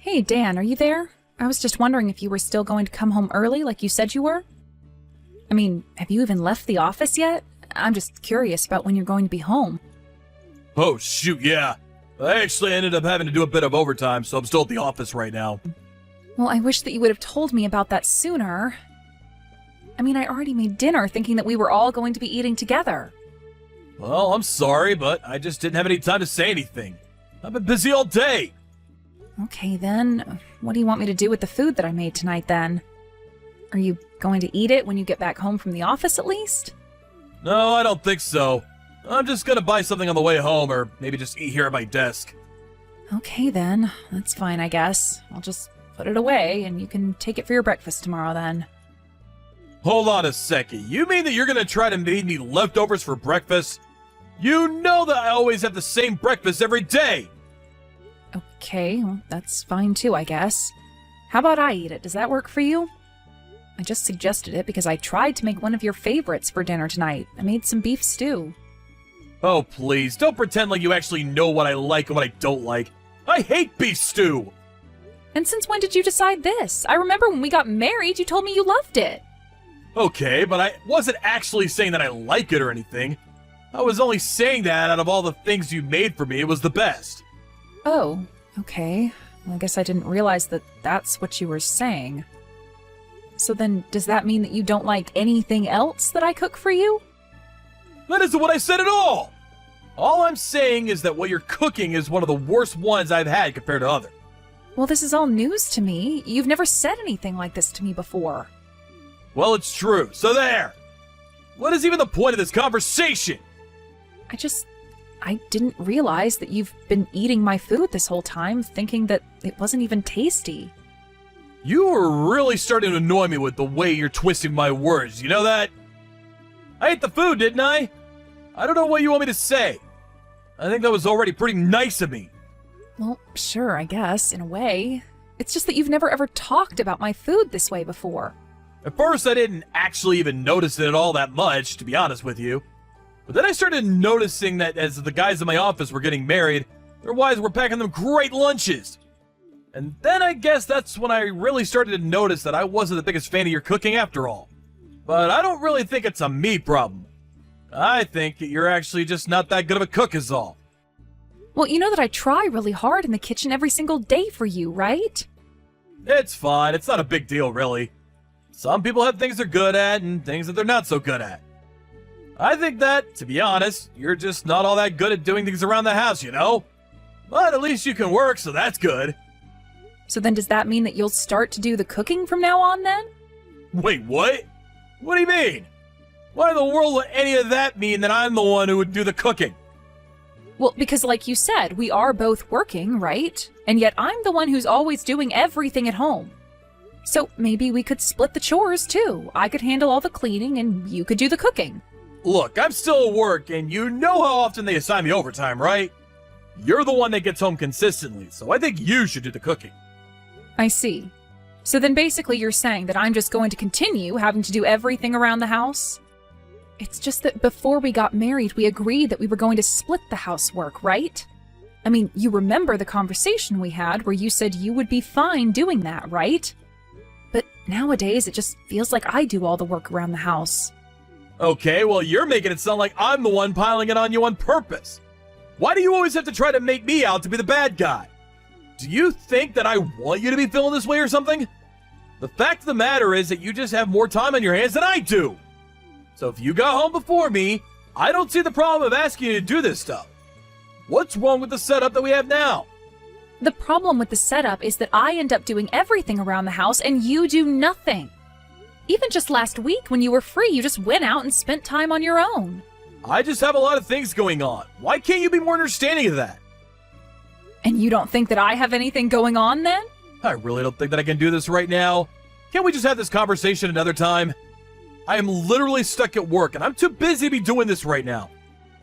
Hey, Dan, are you there? I was just wondering if you were still going to come home early like you said you were? I mean, have you even left the office yet? I'm just curious about when you're going to be home. Oh, shoot, yeah. I actually ended up having to do a bit of overtime, so I'm still at the office right now. Well, I wish that you would have told me about that sooner. I mean, I already made dinner thinking that we were all going to be eating together. Well, I'm sorry, but I just didn't have any time to say anything. I've been busy all day. Okay, then. What do you want me to do with the food that I made tonight, then? Are you going to eat it when you get back home from the office, at least? No, I don't think so. I'm just gonna buy something on the way home, or maybe just eat here at my desk. Okay, then. That's fine, I guess. I'll just put it away, and you can take it for your breakfast tomorrow, then. Hold on a second. You mean that you're gonna try to make me leftovers for breakfast? You know that I always have the same breakfast every day! Okay, well, that's fine too, I guess. How about I eat it? Does that work for you? I just suggested it because I tried to make one of your favorites for dinner tonight. I made some beef stew. Oh, please, don't pretend like you actually know what I like and what I don't like. I hate beef stew! And since when did you decide this? I remember when we got married, you told me you loved it. Okay, but I wasn't actually saying that I like it or anything. I was only saying that out of all the things you made for me, it was the best. Oh, okay. Well, I guess I didn't realize that that's what you were saying. So then, does that mean that you don't like anything else that I cook for you? That isn't what I said at all! All I'm saying is that what you're cooking is one of the worst ones I've had compared to others. Well, this is all news to me. You've never said anything like this to me before. Well, it's true, so there! What is even the point of this conversation? I didn't realize that you've been eating my food this whole time, thinking that it wasn't even tasty. You were really starting to annoy me with the way you're twisting my words, you know that? I ate the food, didn't I? I don't know what you want me to say. I think that was already pretty nice of me. Well, sure, I guess, in a way. It's just that you've never ever talked about my food this way before. At first, I didn't actually even notice it all that much, to be honest with you. But then I started noticing that as the guys in my office were getting married, their wives were packing them great lunches. And then I guess that's when I really started to notice that I wasn't the biggest fan of your cooking after all. But I don't really think it's a me problem. I think that you're actually just not that good of a cook is all. Well, you know that I try really hard in the kitchen every single day for you, right? It's fine. It's not a big deal, really. Some people have things they're good at and things that they're not so good at. I think that, to be honest, you're just not all that good at doing things around the house, you know? But at least you can work, so that's good. So then does that mean that you'll start to do the cooking from now on, then? Wait, what? What do you mean? Why in the world would any of that mean that I'm the one who would do the cooking? Well, because like you said, we are both working, right? And yet I'm the one who's always doing everything at home. So maybe we could split the chores, too. I could handle all the cleaning, and you could do the cooking. Look, I'm still at work, and you know how often they assign me overtime, right? You're the one that gets home consistently, so I think you should do the cooking. I see. So then basically you're saying that I'm just going to continue having to do everything around the house? It's just that before we got married, we agreed that we were going to split the housework, right? I mean, you remember the conversation we had where you said you would be fine doing that, right? But nowadays, it just feels like I do all the work around the house. Okay, well, you're making it sound like I'm the one piling it on you on purpose. Why do you always have to try to make me out to be the bad guy? Do you think that I want you to be feeling this way or something? The fact of the matter is that you just have more time on your hands than I do. So if you got home before me, I don't see the problem of asking you to do this stuff. What's wrong with the setup that we have now? The problem with the setup is that I end up doing everything around the house and you do nothing. Even just last week when you were free, you just went out and spent time on your own. I just have a lot of things going on. Why can't you be more understanding of that? And you don't think that I have anything going on then? I really don't think that I can do this right now. Can't we just have this conversation another time? I am literally stuck at work and I'm too busy to be doing this right now.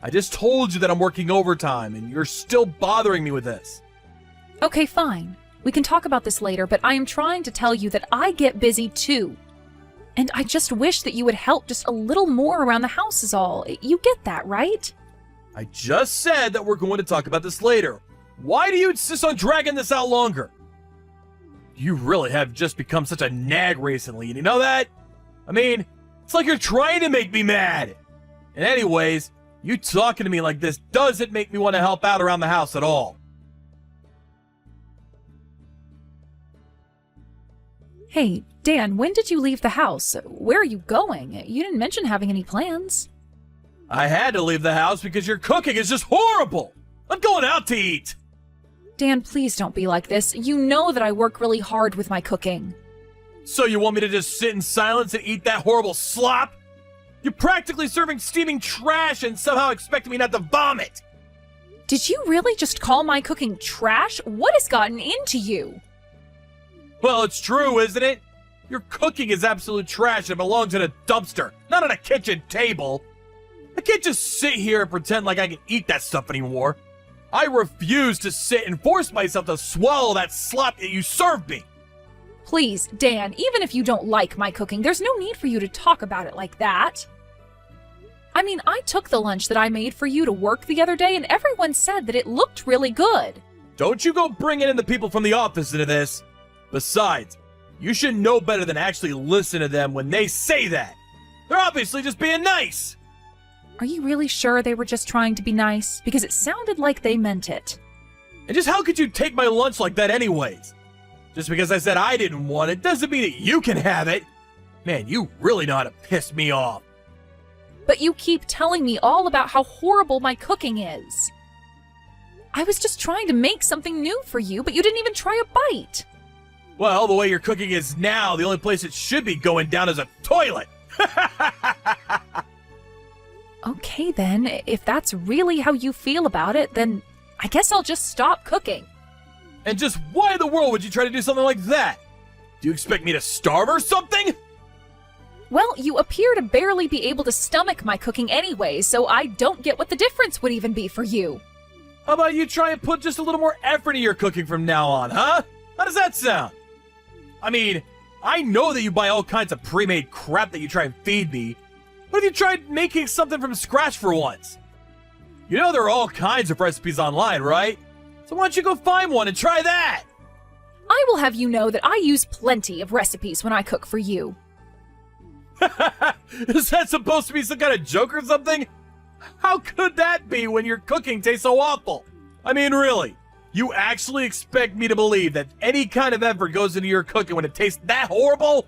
I just told you that I'm working overtime and you're still bothering me with this. Okay, fine. We can talk about this later, but I am trying to tell you that I get busy too. And I just wish that you would help just a little more around the house is all. You get that, right? I just said that we're going to talk about this later. Why do you insist on dragging this out longer? You really have just become such a nag recently, and you know that? I mean, it's like you're trying to make me mad. And anyways, you talking to me like this doesn't make me want to help out around the house at all. Hey, Dan, when did you leave the house? Where are you going? You didn't mention having any plans. I had to leave the house because your cooking is just horrible. I'm going out to eat. Dan, please don't be like this. You know that I work really hard with my cooking. So you want me to just sit in silence and eat that horrible slop? You're practically serving steaming trash and somehow expecting me not to vomit. Did you really just call my cooking trash? What has gotten into you? Well, it's true, isn't it? Your cooking is absolute trash and belongs in a dumpster, not on a kitchen table. I can't just sit here and pretend like I can eat that stuff anymore. I refuse to sit and force myself to swallow that slop that you served me. Please, Dan, even if you don't like my cooking, there's no need for you to talk about it like that. I mean, I took the lunch that I made for you to work the other day, and everyone said that it looked really good. Don't you go bringing in the people from the office into this. Besides, you should know better than actually listen to them when they say that. They're obviously just being nice. Are you really sure they were just trying to be nice? Because it sounded like they meant it. And just how could you take my lunch like that anyways? Just because I said I didn't want it doesn't mean that you can have it. Man, you really know how to piss me off. But you keep telling me all about how horrible my cooking is. I was just trying to make something new for you, but you didn't even try a bite. Well, the way your cooking is now, the only place it should be going down is a toilet. Okay then, if that's really how you feel about it, then I guess I'll just stop cooking. And just why in the world would you try to do something like that? Do you expect me to starve or something? Well, you appear to barely be able to stomach my cooking anyway, so I don't get what the difference would even be for you. How about you try and put just a little more effort into your cooking from now on, huh? How does that sound? I mean, I know that you buy all kinds of pre-made crap that you try and feed me. What if you tried making something from scratch for once? You know there are all kinds of recipes online, right? So why don't you go find one and try that? I will have you know that I use plenty of recipes when I cook for you. Is that supposed to be some kind of joke or something? How could that be when your cooking tastes so awful? I mean, really, you actually expect me to believe that any kind of effort goes into your cooking when it tastes that horrible?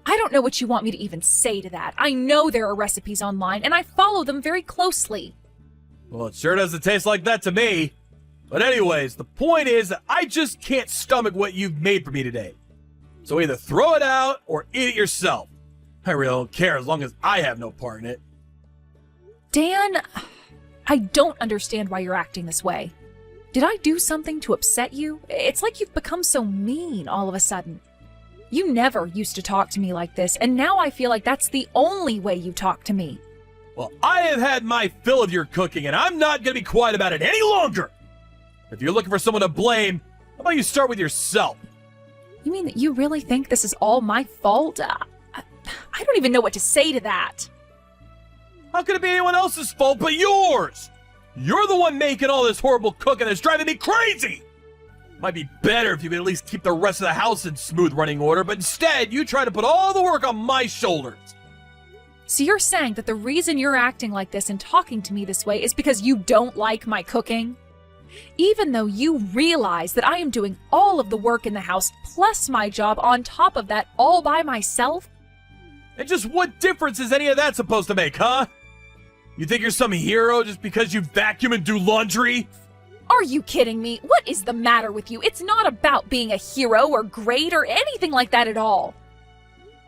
I don't know what you want me to even say to that. I know there are recipes online, and I follow them very closely. Well, it sure doesn't taste like that to me. But anyways, the point is that I just can't stomach what you've made for me today. So either throw it out or eat it yourself. I really don't care as long as I have no part in it. Dan, I don't understand why you're acting this way. Did I do something to upset you? It's like you've become so mean all of a sudden. You never used to talk to me like this, and now I feel like that's the only way you talk to me. Well, I have had my fill of your cooking, and I'm not going to be quiet about it any longer. If you're looking for someone to blame, how about you start with yourself? You mean that you really think this is all my fault? I don't even know what to say to that. How could it be anyone else's fault but yours? You're the one making all this horrible cooking that's driving me crazy! Might be better if you could at least keep the rest of the house in smooth running order, but instead you try to put all the work on my shoulders. So you're saying that the reason you're acting like this and talking to me this way is because you don't like my cooking? Even though you realize that I am doing all of the work in the house plus my job on top of that all by myself? And just what difference is any of that supposed to make, huh? You think you're some hero just because you vacuum and do laundry? Are you kidding me? What is the matter with you? It's not about being a hero or great or anything like that at all.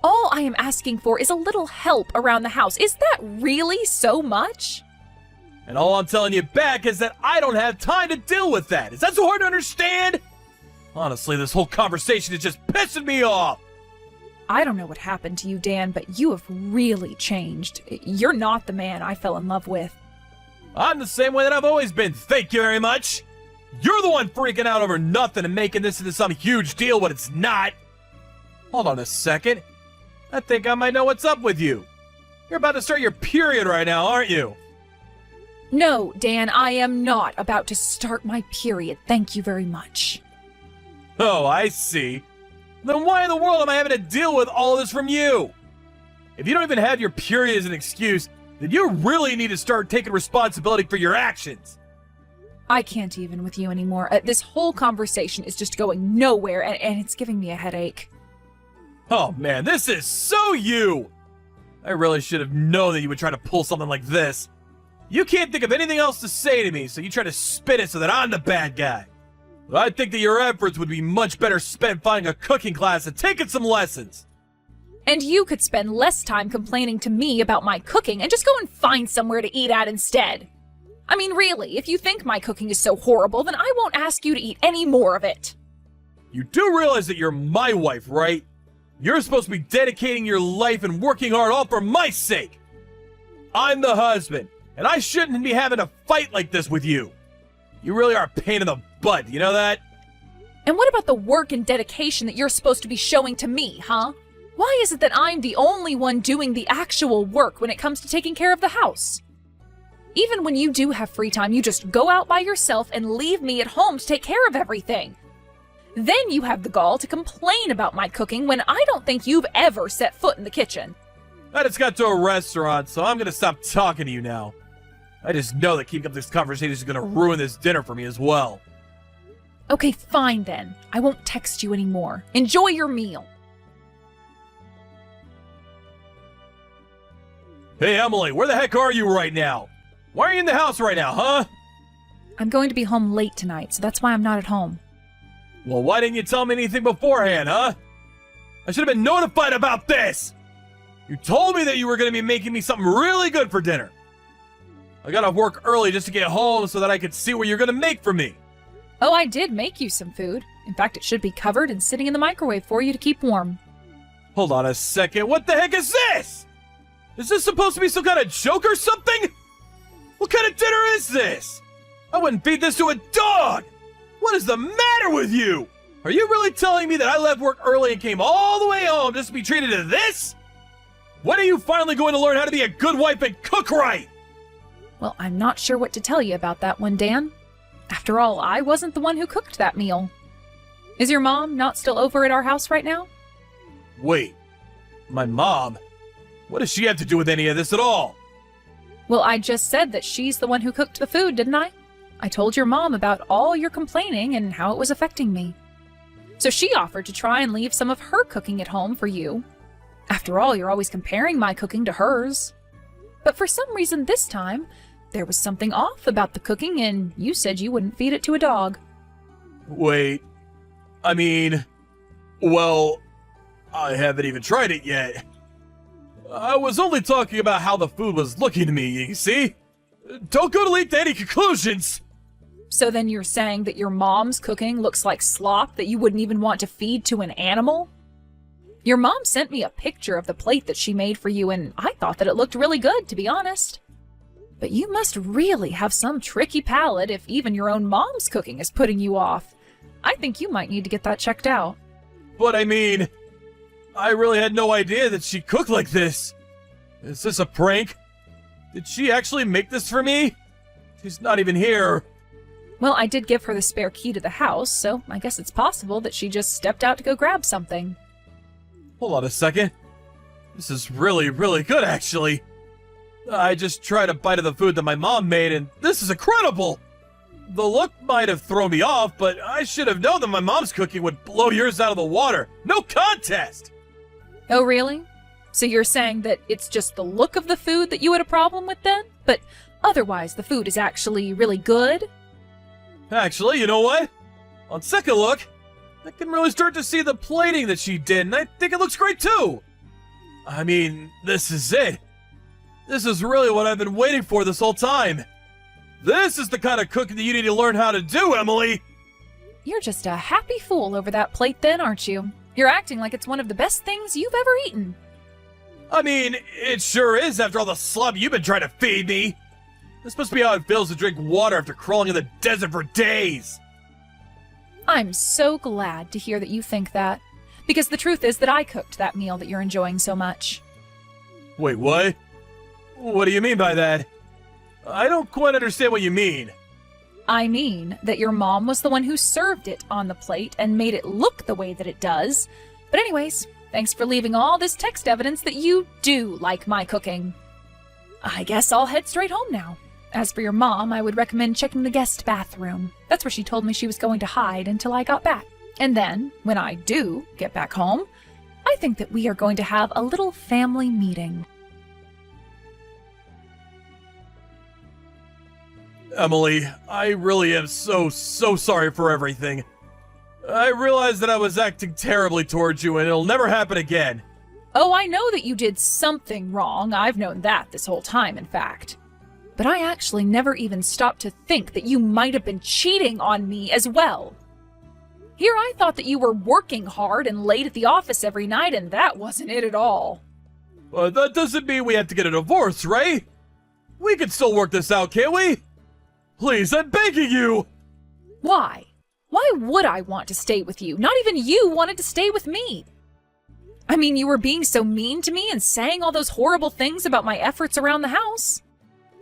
All I am asking for is a little help around the house. Is that really so much? And all I'm telling you back is that I don't have time to deal with that. Is that so hard to understand? Honestly, this whole conversation is just pissing me off. I don't know what happened to you, Dan, but you have really changed. You're not the man I fell in love with. I'm the same way that I've always been, thank you very much. You're the one freaking out over nothing and making this into some huge deal when it's not. Hold on a second. I think I might know what's up with you. You're about to start your period right now, aren't you? No, Dan, I am not about to start my period. Thank you very much. Oh, I see. then why in the world am I having to deal with all this from you? If you don't even have your period as an excuse, then you really need to start taking responsibility for your actions. I can't even with you anymore. This whole conversation is just going nowhere, and it's giving me a headache. Oh man, this is so you! I really should have known that you would try to pull something like this. You can't think of anything else to say to me, so you try to spin it so that I'm the bad guy. But I think that your efforts would be much better spent finding a cooking class and taking some lessons. And you could spend less time complaining to me about my cooking and just go and find somewhere to eat at instead. I mean, really, if you think my cooking is so horrible, then I won't ask you to eat any more of it. You do realize that you're my wife, right? You're supposed to be dedicating your life and working hard all for my sake. I'm the husband, and I shouldn't be having a fight like this with you. You really are a pain in the butt, you know that? And what about the work and dedication that you're supposed to be showing to me, huh? Why is it that I'm the only one doing the actual work when it comes to taking care of the house? Even when you do have free time, you just go out by yourself and leave me at home to take care of everything. Then you have the gall to complain about my cooking when I don't think you've ever set foot in the kitchen. I just got to a restaurant, so I'm gonna stop talking to you now. I just know that keeping up this conversation is gonna ruin this dinner for me as well. Okay, fine then. I won't text you anymore. Enjoy your meal. Hey Emily, where the heck are you right now? Why are you in the house right now, huh? I'm going to be home late tonight, so that's why I'm not at home. Well, why didn't you tell me anything beforehand, huh? I should have been notified about this! You told me that you were going to be making me something really good for dinner. I got off work early just to get home so that I could see what you're going to make for me. Oh, I did make you some food. In fact, it should be covered and sitting in the microwave for you to keep warm. Hold on a second, what the heck is this? Is this supposed to be some kind of joke or something? What kind of dinner is this? I wouldn't feed this to a dog! What is the matter with you? Are you really telling me that I left work early and came all the way home just to be treated to this? When are you finally going to learn how to be a good wife and cook right? Well, I'm not sure what to tell you about that one, Dan. After all, I wasn't the one who cooked that meal. Is your mom not still over at our house right now? Wait, my mom? What does she have to do with any of this at all? Well, I just said that she's the one who cooked the food, didn't I? I told your mom about all your complaining and how it was affecting me. So she offered to try and leave some of her cooking at home for you. After all, you're always comparing my cooking to hers. But for some reason this time, there was something off about the cooking and you said you wouldn't feed it to a dog. Wait, I mean, well, I haven't even tried it yet. I was only talking about how the food was looking to me, you see? Don't go to leap to any conclusions! So then you're saying that your mom's cooking looks like slop that you wouldn't even want to feed to an animal? Your mom sent me a picture of the plate that she made for you, and I thought that it looked really good, to be honest. But you must really have some tricky palate if even your own mom's cooking is putting you off. I think you might need to get that checked out. But I mean, I really had no idea that she cooked like this. Is this a prank? Did she actually make this for me? She's not even here. Well, I did give her the spare key to the house, so I guess it's possible that she just stepped out to go grab something. Hold on a second. This is really, really good, actually. I just tried a bite of the food that my mom made, and this is incredible! The look might have thrown me off, but I should have known that my mom's cooking would blow yours out of the water. No contest! Oh, really? So you're saying that it's just the look of the food that you had a problem with then? But otherwise the food is actually really good? Actually, you know what? On second look, I can really start to see the plating that she did, and I think it looks great too! I mean, this is it. This is really what I've been waiting for this whole time. This is the kind of cooking that you need to learn how to do, Emily! You're just a happy fool over that plate then, aren't you? You're acting like it's one of the best things you've ever eaten. I mean, it sure is after all the slop you've been trying to feed me. This must be how it feels to drink water after crawling in the desert for days. I'm so glad to hear that you think that, because the truth is that I cooked that meal that you're enjoying so much. Wait, what? What do you mean by that? I don't quite understand what you mean. I mean that your mom was the one who served it on the plate and made it look the way that it does, But anyways, thanks for leaving all this text evidence that you do like my cooking. I guess I'll head straight home now. As for your mom, I would recommend checking the guest bathroom. That's where she told me she was going to hide until I got back. And then, when I do get back home, I think that we are going to have a little family meeting. Emily, I really am so sorry for everything. I realize that I was acting terribly towards you and it'll never happen again. Oh, I know that you did something wrong. I've known that this whole time, in fact. But I actually never even stopped to think that you might have been cheating on me as well. Here I thought that you were working hard and late at the office every night, and that wasn't it at all. That doesn't mean we have to get a divorce, right? We can still work this out, can't we? Please, I'm begging you! Why? Why would I want to stay with you? Not even you wanted to stay with me. I mean, you were being so mean to me and saying all those horrible things about my efforts around the house.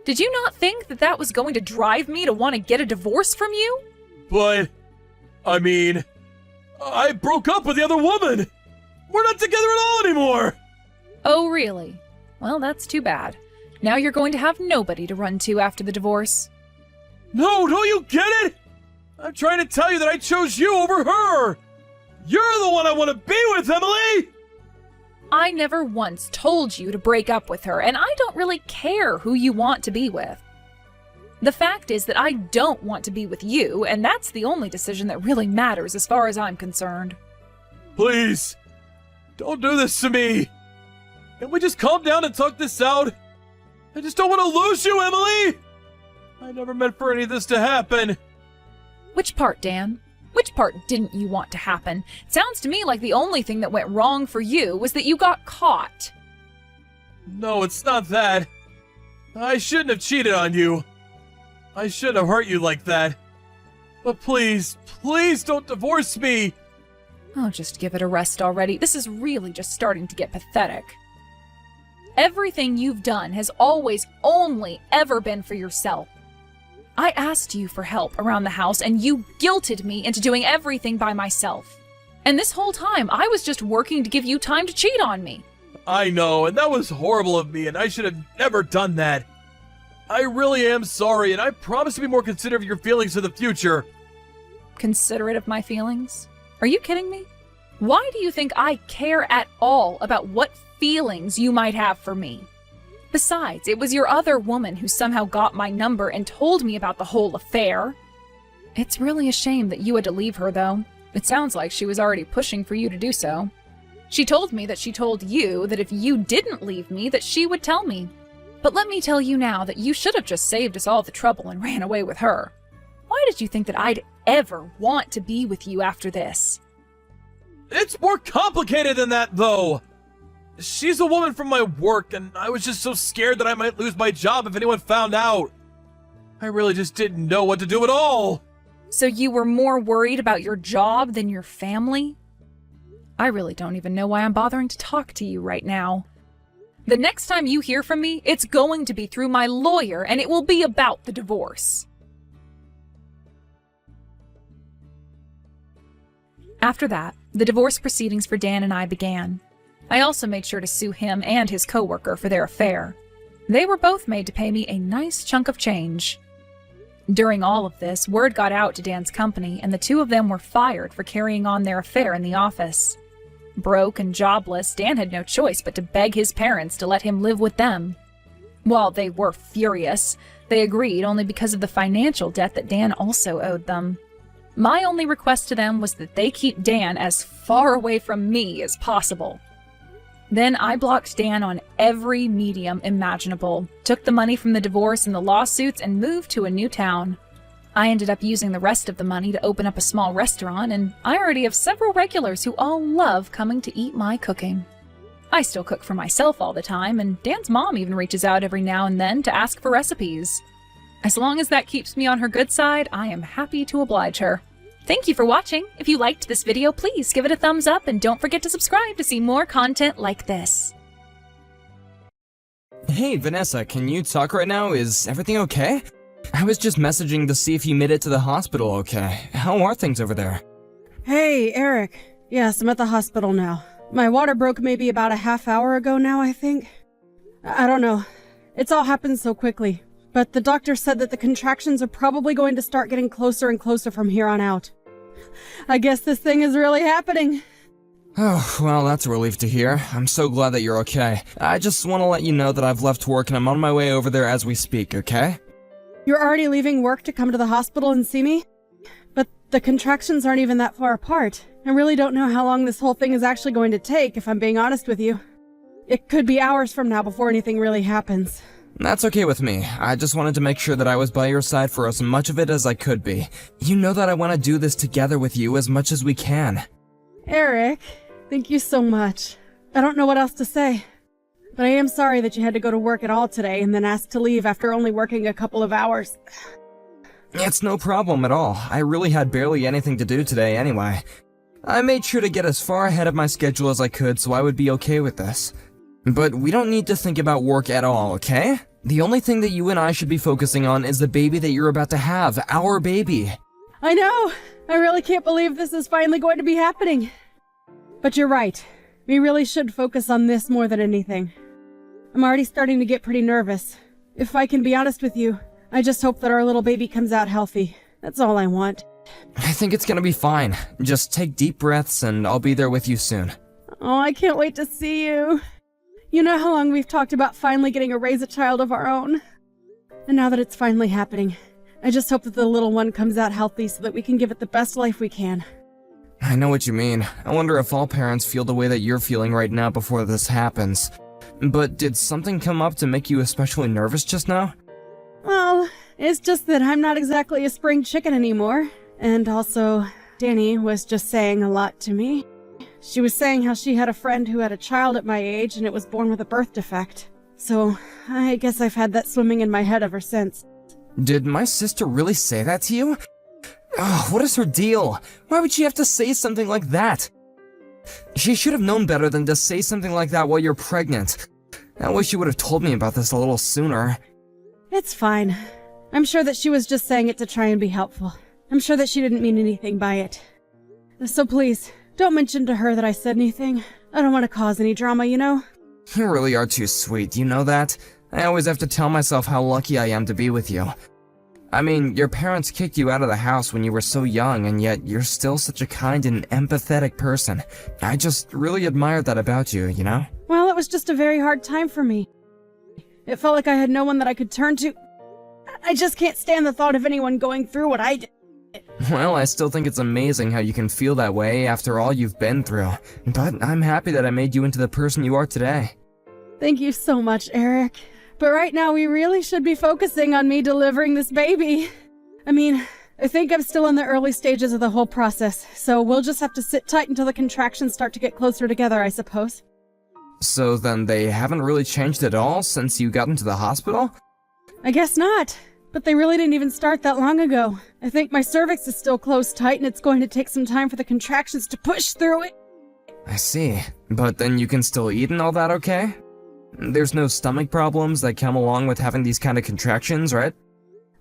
Did you not think that that was going to drive me to want to get a divorce from you? But, I mean, I broke up with the other woman! We're not together at all anymore! Oh, really? Well, that's too bad. Now you're going to have nobody to run to after the divorce. No, don't you get it? I'm trying to tell you that I chose you over her! You're the one I want to be with, Emily! I never once told you to break up with her, and I don't really care who you want to be with. The fact is that I don't want to be with you, and that's the only decision that really matters as far as I'm concerned. Please, don't do this to me. Can we just calm down and talk this out? I just don't want to lose you, Emily! I never meant for any of this to happen. Which part, Dan? Which part didn't you want to happen? It sounds to me like the only thing that went wrong for you was that you got caught. No, it's not that. I shouldn't have cheated on you. I shouldn't have hurt you like that. But please, please don't divorce me. Oh, just give it a rest already. This is really just starting to get pathetic. Everything you've done has always only ever been for yourself. I asked you for help around the house, and you guilted me into doing everything by myself. And this whole time, I was just working to give you time to cheat on me. I know, and that was horrible of me, and I should have never done that. I really am sorry, and I promise to be more considerate of your feelings in the future. Considerate of my feelings? Are you kidding me? Why do you think I care at all about what feelings you might have for me? Besides, it was your other woman who somehow got my number and told me about the whole affair. It's really a shame that you had to leave her, though. It sounds like she was already pushing for you to do so. She told me that she told you that if you didn't leave me, that she would tell me. But let me tell you now that you should have just saved us all the trouble and ran away with her. Why did you think that I'd ever want to be with you after this? It's more complicated than that, though. She's a woman from my work, and I was just so scared that I might lose my job if anyone found out. I really just didn't know what to do at all. So you were more worried about your job than your family? I really don't even know why I'm bothering to talk to you right now. The next time you hear from me, it's going to be through my lawyer, and it will be about the divorce. After that, the divorce proceedings for Dan and I began. I also made sure to sue him and his coworker for their affair. They were both made to pay me a nice chunk of change. During all of this, word got out to Dan's company, and the two of them were fired for carrying on their affair in the office. Broke and jobless, Dan had no choice but to beg his parents to let him live with them. While they were furious, they agreed only because of the financial debt that Dan also owed them. My only request to them was that they keep Dan as far away from me as possible. Then I blocked Dan on every medium imaginable, took the money from the divorce and the lawsuits, and moved to a new town. I ended up using the rest of the money to open up a small restaurant, and I already have several regulars who all love coming to eat my cooking. I still cook for myself all the time, and Dan's mom even reaches out every now and then to ask for recipes. As long as that keeps me on her good side, I am happy to oblige her. Thank you for watching. If you liked this video, please give it a thumbs up and don't forget to subscribe to see more content like this. Hey, Vanessa, can you talk right now? Is everything okay? I was just messaging to see if you made it to the hospital okay. How are things over there? Hey, Eric. Yes, I'm at the hospital now. My water broke maybe about a half hour ago now, I think. I don't know. It's all happened so quickly. But the doctor said that the contractions are probably going to start getting closer and closer from here on out. I guess this thing is really happening. Oh, well, that's a relief to hear. I'm so glad that you're okay. I just want to let you know that I've left work and I'm on my way over there as we speak, okay? You're already leaving work to come to the hospital and see me? But the contractions aren't even that far apart. I really don't know how long this whole thing is actually going to take, if I'm being honest with you. It could be hours from now before anything really happens. That's okay with me. I just wanted to make sure that I was by your side for as much of it as I could be. You know that I want to do this together with you as much as we can. Eric, thank you so much. I don't know what else to say. But I am sorry that you had to go to work at all today and then asked to leave after only working a couple of hours. It's no problem at all. I really had barely anything to do today anyway. I made sure to get as far ahead of my schedule as I could so I would be okay with this. But we don't need to think about work at all, okay? The only thing that you and I should be focusing on is the baby that you're about to have, our baby. I know! I really can't believe this is finally going to be happening. But you're right. We really should focus on this more than anything. I'm already starting to get pretty nervous. If I can be honest with you, I just hope that our little baby comes out healthy. That's all I want. I think it's gonna be fine. Just take deep breaths and I'll be there with you soon. Oh, I can't wait to see you. You know how long we've talked about finally getting to raise a child of our own? And now that it's finally happening, I just hope that the little one comes out healthy so that we can give it the best life we can. I know what you mean. I wonder if all parents feel the way that you're feeling right now before this happens. But did something come up to make you especially nervous just now? Well, it's just that I'm not exactly a spring chicken anymore. And also, Danny was just saying a lot to me. She was saying how she had a friend who had a child at my age and it was born with a birth defect. So, I guess I've had that swimming in my head ever since. Did my sister really say that to you? Oh, what is her deal? Why would she have to say something like that? She should have known better than to say something like that while you're pregnant. I wish you would have told me about this a little sooner. It's fine. I'm sure that she was just saying it to try and be helpful. I'm sure that she didn't mean anything by it. So please, don't mention to her that I said anything. I don't want to cause any drama, you know? You really are too sweet, you know that? I always have to tell myself how lucky I am to be with you. I mean, your parents kicked you out of the house when you were so young, and yet you're still such a kind and empathetic person. I just really admire that about you, you know? Well, it was just a very hard time for me. It felt like I had no one that I could turn to. I just can't stand the thought of anyone going through what I did. Well, I still think it's amazing how you can feel that way after all you've been through. But I'm happy that I made you into the person you are today. Thank you so much, Eric. But right now, we really should be focusing on me delivering this baby. I mean, I think I'm still in the early stages of the whole process, so we'll just have to sit tight until the contractions start to get closer together, I suppose. So then they haven't really changed at all since you got into the hospital? I guess not. But they really didn't even start that long ago. I think my cervix is still closed tight and it's going to take some time for the contractions to push through it. I see. But then you can still eat and all that, okay? There's no stomach problems that come along with having these kind of contractions, right?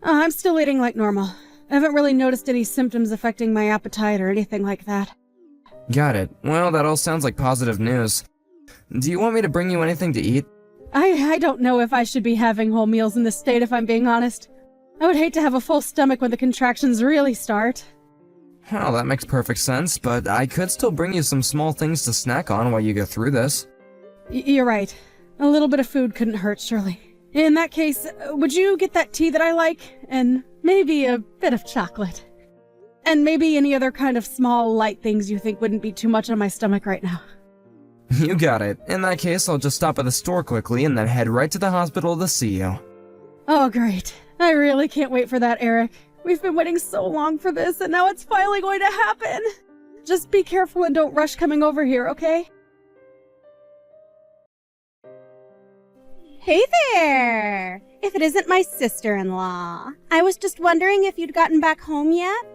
Oh, I'm still eating like normal. I haven't really noticed any symptoms affecting my appetite or anything like that. Got it. Well, that all sounds like positive news. Do you want me to bring you anything to eat? I don't know if I should be having whole meals in this state, if I'm being honest. I would hate to have a full stomach when the contractions really start. Well, that makes perfect sense, but I could still bring you some small things to snack on while you go through this. You're right. A little bit of food couldn't hurt, surely. In that case, would you get that tea that I like? And maybe a bit of chocolate. And maybe any other kind of small, light things you think wouldn't be too much on my stomach right now. You got it. In that case, I'll just stop at the store quickly and then head right to the hospital to see you. Oh, great. I really can't wait for that, Eric. We've been waiting so long for this, and now it's finally going to happen. Just be careful and don't rush coming over here, okay? Hey there! If it isn't my sister-in-law. I was just wondering if you'd gotten back home yet?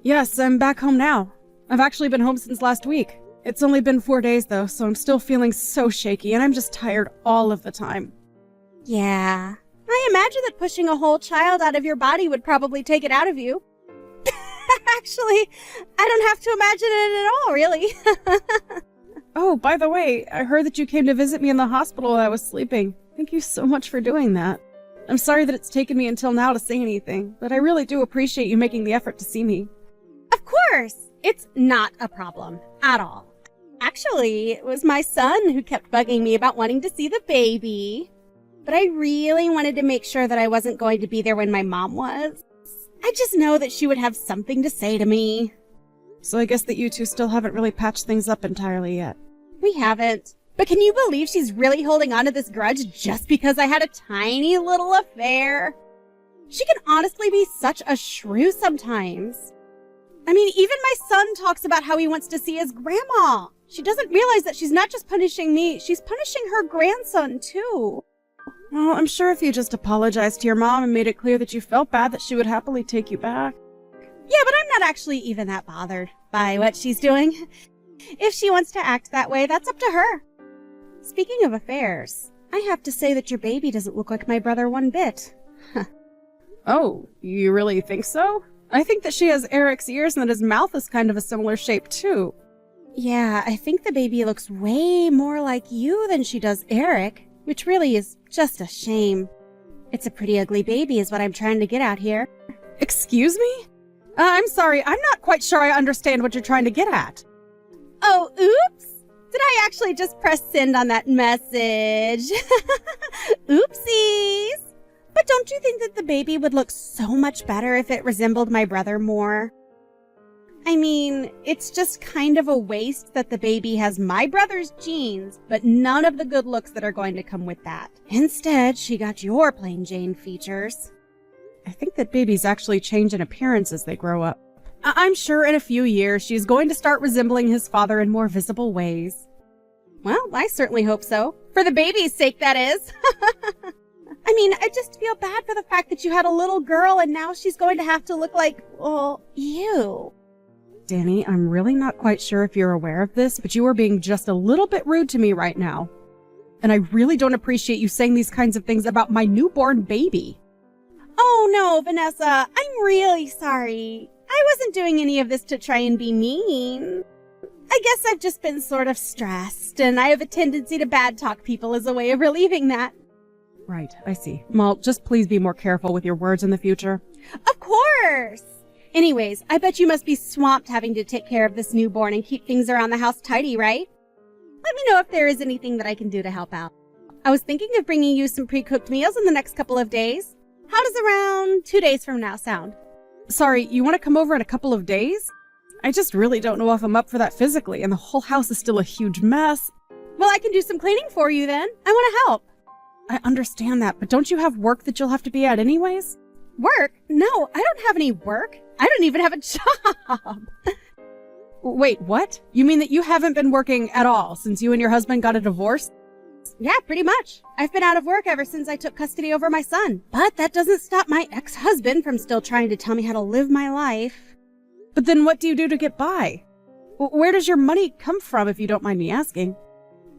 Yes, I'm back home now. I've actually been home since last week. It's only been 4 days, though, so I'm still feeling so shaky, and I'm just tired all of the time. Yeah. I imagine that pushing a whole child out of your body would probably take it out of you. Actually, I don't have to imagine it at all, really. Oh, by the way, I heard that you came to visit me in the hospital while I was sleeping. Thank you so much for doing that. I'm sorry that it's taken me until now to say anything, but I really do appreciate you making the effort to see me. Of course, it's not a problem at all. Actually, it was my son who kept bugging me about wanting to see the baby. But I really wanted to make sure that I wasn't going to be there when my mom was. I just know that she would have something to say to me. So I guess that you two still haven't really patched things up entirely yet. We haven't. But can you believe she's really holding on to this grudge just because I had a tiny little affair? She can honestly be such a shrew sometimes. I mean, even my son talks about how he wants to see his grandma. She doesn't realize that she's not just punishing me, she's punishing her grandson too. Well, I'm sure if you just apologized to your mom and made it clear that you felt bad, that she would happily take you back. Yeah, but I'm not actually even that bothered by what she's doing. If she wants to act that way, that's up to her. Speaking of affairs, I have to say that your baby doesn't look like my brother one bit. Oh, you really think so? I think that she has Eric's ears and that his mouth is kind of a similar shape too. Yeah, I think the baby looks way more like you than she does Eric, which really is just a shame. It's a pretty ugly baby is what I'm trying to get at here. Excuse me? I'm sorry, I'm not quite sure I understand what you're trying to get at. Oh, oops! Did I actually just press send on that message? Oopsies! But don't you think that the baby would look so much better if it resembled my brother more? I mean, it's just kind of a waste that the baby has my brother's genes, but none of the good looks that are going to come with that. Instead, she got your plain Jane features. I think that babies actually change in appearance as they grow up. I'm sure in a few years she's going to start resembling his father in more visible ways. Well, I certainly hope so. For the baby's sake, that is. I mean, I just feel bad for the fact that you had a little girl and now she's going to have to look like, well, you. Danny, I'm really not quite sure if you're aware of this, but you are being just a little bit rude to me right now. And I really don't appreciate you saying these kinds of things about my newborn baby. Oh no, Vanessa, I'm really sorry. I wasn't doing any of this to try and be mean. I guess I've just been sort of stressed, and I have a tendency to bad talk people as a way of relieving that. Right, I see. Well, just please be more careful with your words in the future. Of course! Anyways, I bet you must be swamped having to take care of this newborn and keep things around the house tidy, right? Let me know if there is anything that I can do to help out. I was thinking of bringing you some pre-cooked meals in the next couple of days. How does around 2 days from now sound? Sorry, you want to come over in a couple of days? I just really don't know if I'm up for that physically, and the whole house is still a huge mess. Well, I can do some cleaning for you then. I want to help. I understand that, but don't you have work that you'll have to be at anyways? Work? No, I don't have any work. I don't even have a job. Wait, what? You mean that you haven't been working at all since you and your husband got a divorce? Yeah, pretty much. I've been out of work ever since I took custody over my son. But that doesn't stop my ex-husband from still trying to tell me how to live my life. But then what do you do to get by? Where does your money come from, if you don't mind me asking?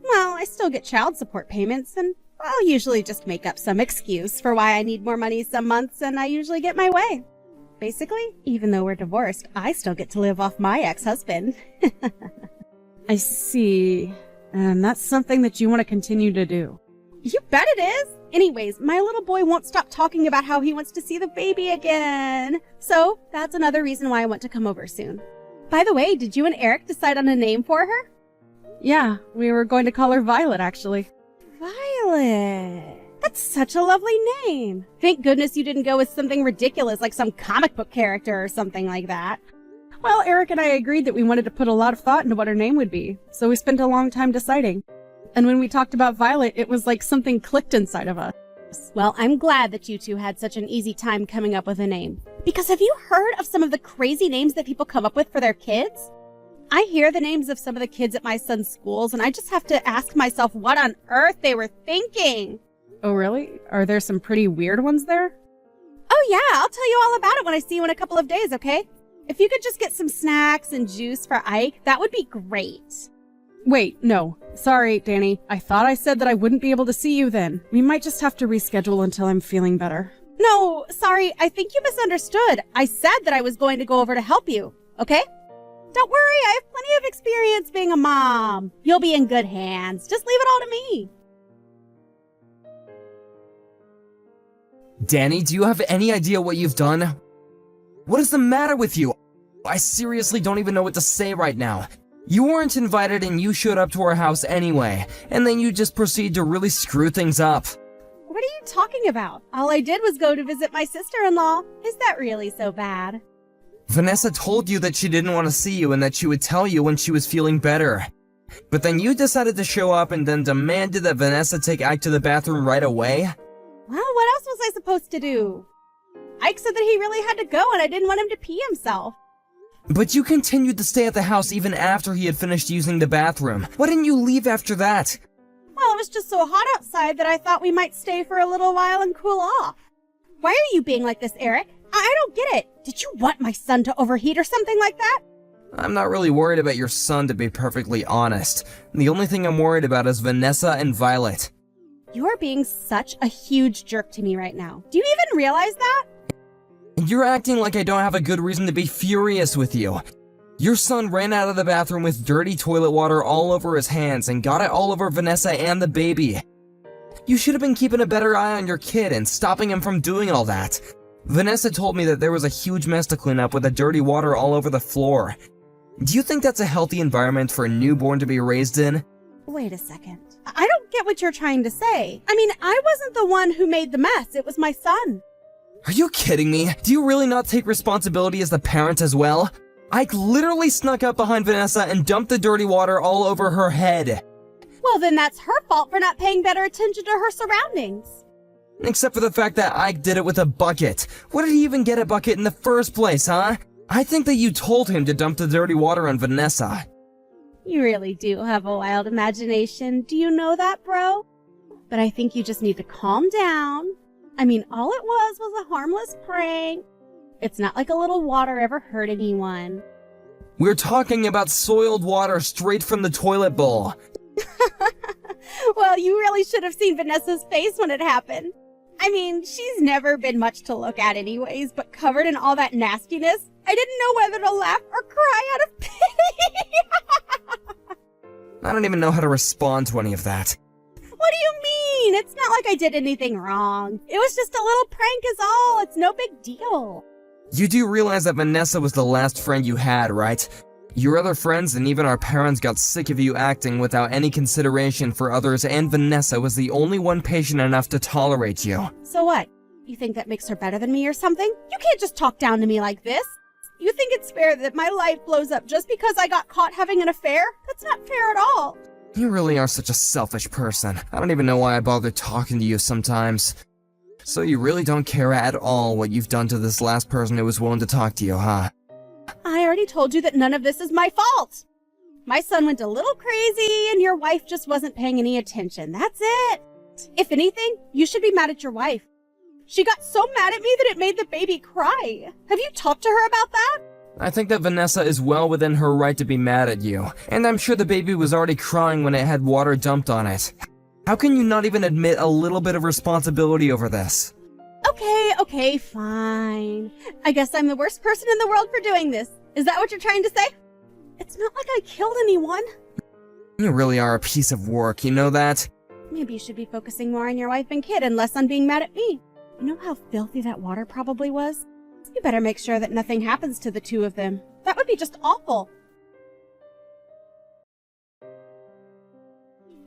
Well, I still get child support payments, and I'll usually just make up some excuse for why I need more money some months, and I usually get my way. Basically, even though we're divorced, I still get to live off my ex-husband. I see. And that's something that you want to continue to do. You bet it is! Anyways, my little boy won't stop talking about how he wants to see the baby again. So, that's another reason why I want to come over soon. By the way, did you and Eric decide on a name for her? Yeah, we were going to call her Violet, actually. Violet! That's such a lovely name! Thank goodness you didn't go with something ridiculous like some comic book character or something like that. Well, Eric and I agreed that we wanted to put a lot of thought into what her name would be, so we spent a long time deciding. And when we talked about Violet, it was like something clicked inside of us. Well, I'm glad that you two had such an easy time coming up with a name. Because have you heard of some of the crazy names that people come up with for their kids? I hear the names of some of the kids at my son's schools, and I just have to ask myself what on earth they were thinking. Oh, really? Are there some pretty weird ones there? Oh yeah, I'll tell you all about it when I see you in a couple of days, okay? If you could just get some snacks and juice for Ike, that would be great. Wait, no. Sorry, Danny. I thought I said that I wouldn't be able to see you then. We might just have to reschedule until I'm feeling better. No, sorry, I think you misunderstood. I said that I was going to go over to help you, okay? Don't worry, I have plenty of experience being a mom. You'll be in good hands. Just leave it all to me. Danny, do you have any idea what you've done? What is the matter with you? I seriously don't even know what to say right now. You weren't invited and you showed up to our house anyway, and then you just proceed to really screw things up. What are you talking about? All I did was go to visit my sister-in-law. Is that really so bad? Vanessa told you that she didn't want to see you and that she would tell you when she was feeling better. But then you decided to show up and then demanded that Vanessa take Ike to the bathroom right away? Well, what else was I supposed to do? Ike said that he really had to go and I didn't want him to pee himself. But you continued to stay at the house even after he had finished using the bathroom. Why didn't you leave after that? Well, it was just so hot outside that I thought we might stay for a little while and cool off. Why are you being like this, Eric? I don't get it. Did you want my son to overheat or something like that? I'm not really worried about your son, to be perfectly honest. The only thing I'm worried about is Vanessa and Violet. You're being such a huge jerk to me right now. Do you even realize that? You're acting like I don't have a good reason to be furious with you. Your son ran out of the bathroom with dirty toilet water all over his hands and got it all over Vanessa and the baby. You should have been keeping a better eye on your kid and stopping him from doing all that. Vanessa told me that there was a huge mess to clean up with the dirty water all over the floor. Do you think that's a healthy environment for a newborn to be raised in? Wait a second. I don't get what you're trying to say. I mean, I wasn't the one who made the mess. It was my son. Are you kidding me? Do you really not take responsibility as the parent as well? Ike literally snuck up behind Vanessa and dumped the dirty water all over her head. Well, then that's her fault for not paying better attention to her surroundings. Except for the fact that Ike did it with a bucket. What did he even get a bucket in the first place, huh? I think that you told him to dump the dirty water on Vanessa. You really do have a wild imagination. Do you know that, bro? But I think you just need to calm down. I mean, all it was a harmless prank. It's not like a little water ever hurt anyone. We're talking about soiled water straight from the toilet bowl. Well, you really should have seen Vanessa's face when it happened. I mean, she's never been much to look at anyways, but covered in all that nastiness, I didn't know whether to laugh or cry out of pity. I don't even know how to respond to any of that. What do you mean? It's not like I did anything wrong. It was just a little prank is all. It's no big deal. You do realize that Vanessa was the last friend you had, right? Your other friends and even our parents got sick of you acting without any consideration for others, and Vanessa was the only one patient enough to tolerate you. So what? You think that makes her better than me or something? You can't just talk down to me like this. You think it's fair that my life blows up just because I got caught having an affair? That's not fair at all. You really are such a selfish person. I don't even know why I bother talking to you sometimes. So you really don't care at all what you've done to this last person who was willing to talk to you, huh? I already told you that none of this is my fault. My son went a little crazy and your wife just wasn't paying any attention. That's it. If anything, you should be mad at your wife. She got so mad at me that it made the baby cry. Have you talked to her about that? I think that Vanessa is well within her right to be mad at you, and I'm sure the baby was already crying when it had water dumped on it. How can you not even admit a little bit of responsibility over this? Okay, fine. I guess I'm the worst person in the world for doing this. Is that what you're trying to say? It's not like I killed anyone. You really are a piece of work, you know that? Maybe you should be focusing more on your wife and kid and less on being mad at me. You know how filthy that water probably was? You better make sure that nothing happens to the two of them. That would be just awful.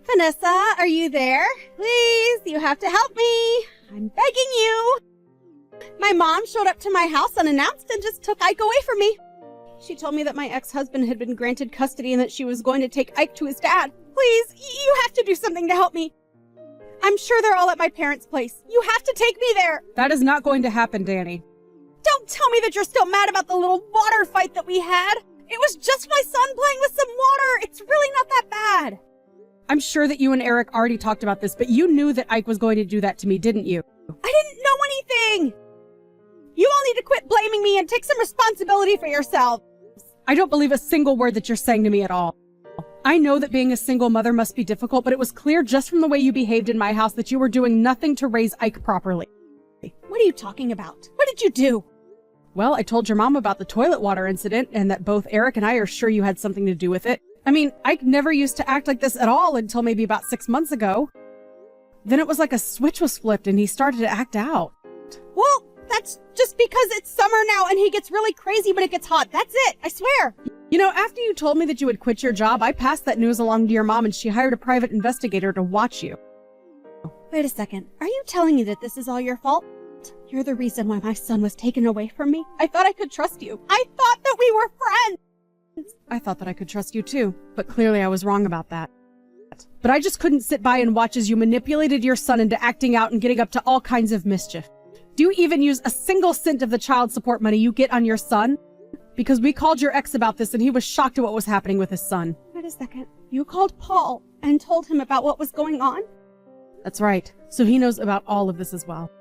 Vanessa, are you there? Please, you have to help me. I'm begging you. My mom showed up to my house unannounced and just took Ike away from me. She told me that my ex-husband had been granted custody and that she was going to take Ike to his dad. Please, you have to do something to help me. I'm sure they're all at my parents' place. You have to take me there. That is not going to happen, Danny. Don't tell me that you're still mad about the little water fight that we had. It was just my son playing with some water. It's really not that bad. I'm sure that you and Eric already talked about this, but you knew that Ike was going to do that to me, didn't you? I didn't know anything. You all need to quit blaming me and take some responsibility for yourself. I don't believe a single word that you're saying to me at all. I know that being a single mother must be difficult, but it was clear just from the way you behaved in my house that you were doing nothing to raise Ike properly. What are you talking about? What did you do? Well, I told your mom about the toilet water incident and that both Eric and I are sure you had something to do with it. I mean, Ike never used to act like this at all until maybe about 6 months ago. Then it was like a switch was flipped and he started to act out. Well, that's just because it's summer now and he gets really crazy when it gets hot. That's it, I swear. You know, after you told me that you would quit your job, I passed that news along to your mom and she hired a private investigator to watch you. Wait a second. Are you telling me that this is all your fault? You're the reason why my son was taken away from me? I thought I could trust you. I thought that we were friends. I thought that I could trust you too, but clearly I was wrong about that. But I just couldn't sit by and watch as you manipulated your son into acting out and getting up to all kinds of mischief. Do you even use a single cent of the child support money you get on your son? Because we called your ex about this and he was shocked at what was happening with his son. Wait a second. You called Paul and told him about what was going on? That's right. So he knows about all of this as well.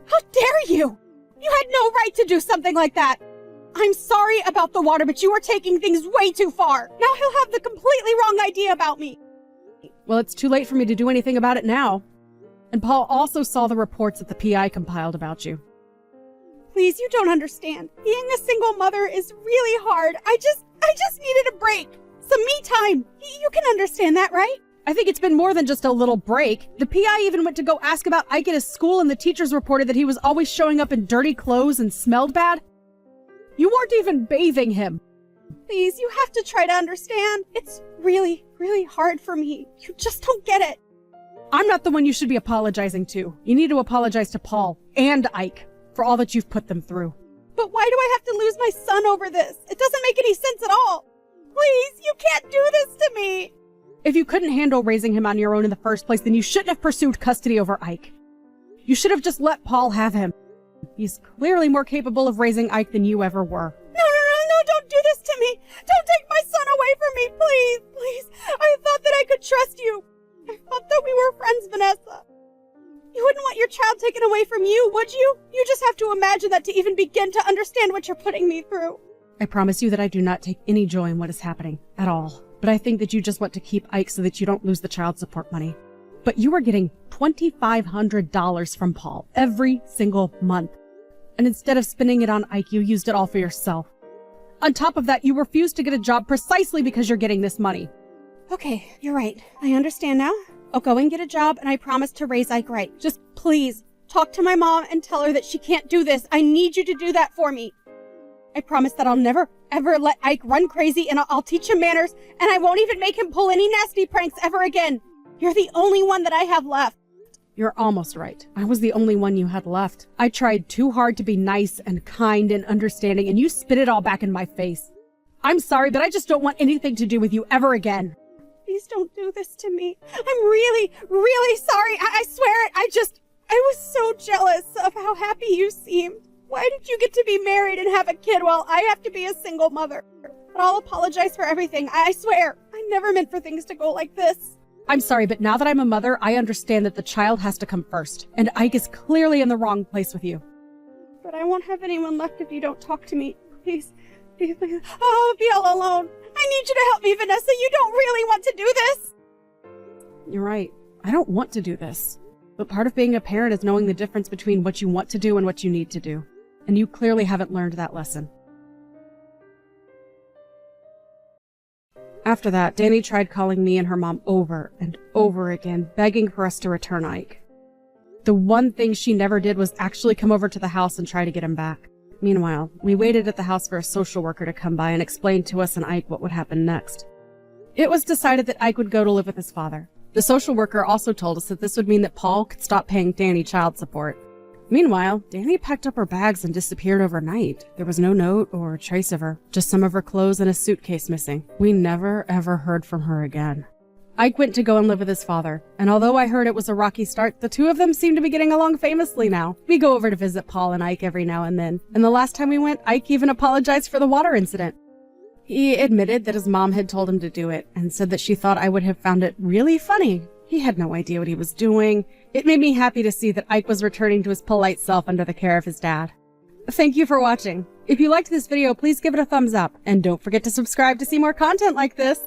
How dare you! You had no right to do something like that! I'm sorry about the water, but you are taking things way too far. Now he'll have the completely wrong idea about me. Well, it's too late for me to do anything about it now. And Paul also saw the reports that the PI compiled about you. Please, you don't understand. Being a single mother is really hard. I just needed a break. Some me time. You can understand that, right? I think it's been more than just a little break. The PI even went to go ask about Ike at his school and the teachers reported that he was always showing up in dirty clothes and smelled bad. You weren't even bathing him. Please, you have to try to understand. It's really, really hard for me. You just don't get it. I'm not the one you should be apologizing to. You need to apologize to Paul and Ike for all that you've put them through. But why do I have to lose my son over this? It doesn't make any sense at all. Please, you can't do this to me. If you couldn't handle raising him on your own in the first place, then you shouldn't have pursued custody over Ike. You should have just let Paul have him. He's clearly more capable of raising Ike than you ever were. No, don't do this to me. Don't take my son away from me, please, please. I thought that I could trust you. I thought that we were friends, Vanessa. You wouldn't want your child taken away from you, would you? You just have to imagine that to even begin to understand what you're putting me through. I promise you that I do not take any joy in what is happening at all. But I think that you just want to keep Ike so that you don't lose the child support money. But you are getting $2,500 from Paul every single month. And instead of spending it on Ike, you used it all for yourself. On top of that, you refused to get a job precisely because you're getting this money. Okay, you're right. I understand now. I'll go and get a job and I promise to raise Ike right. Just please, talk to my mom and tell her that she can't do this. I need you to do that for me. I promise that I'll never, ever let Ike run crazy and I'll teach him manners and I won't even make him pull any nasty pranks ever again. You're the only one that I have left. You're almost right. I was the only one you had left. I tried too hard to be nice and kind and understanding and you spit it all back in my face. I'm sorry, but I just don't want anything to do with you ever again. Please don't do this to me. I'm really, really sorry. I swear it. I was so jealous of how happy you seemed. Why did you get to be married and have a kid while I have to be a single mother? But I'll apologize for everything. I swear. I never meant for things to go like this. I'm sorry, but now that I'm a mother, I understand that the child has to come first. And Ike is clearly in the wrong place with you. But I won't have anyone left if you don't talk to me. Please, please, please. I'll be all alone. I need you to help me, Vanessa. You don't really want to do this. You're right. I don't want to do this. But part of being a parent is knowing the difference between what you want to do and what you need to do. And you clearly haven't learned that lesson. After that, Danny tried calling me and her mom over and over again, begging for us to return Ike. The one thing she never did was actually come over to the house and try to get him back. Meanwhile, we waited at the house for a social worker to come by and explain to us and Ike what would happen next. It was decided that Ike would go to live with his father. The social worker also told us that this would mean that Paul could stop paying Danny child support. Meanwhile, Danny packed up her bags and disappeared overnight. There was no note or trace of her, just some of her clothes and a suitcase missing. We never ever heard from her again. Ike went to go and live with his father, and although I heard it was a rocky start, the two of them seem to be getting along famously now. We go over to visit Paul and Ike every now and then, and the last time we went, Ike even apologized for the water incident. He admitted that his mom had told him to do it, and said that she thought I would have found it really funny. He had no idea what he was doing. It made me happy to see that Ike was returning to his polite self under the care of his dad. Thank you for watching. If you liked this video, please give it a thumbs up, and don't forget to subscribe to see more content like this.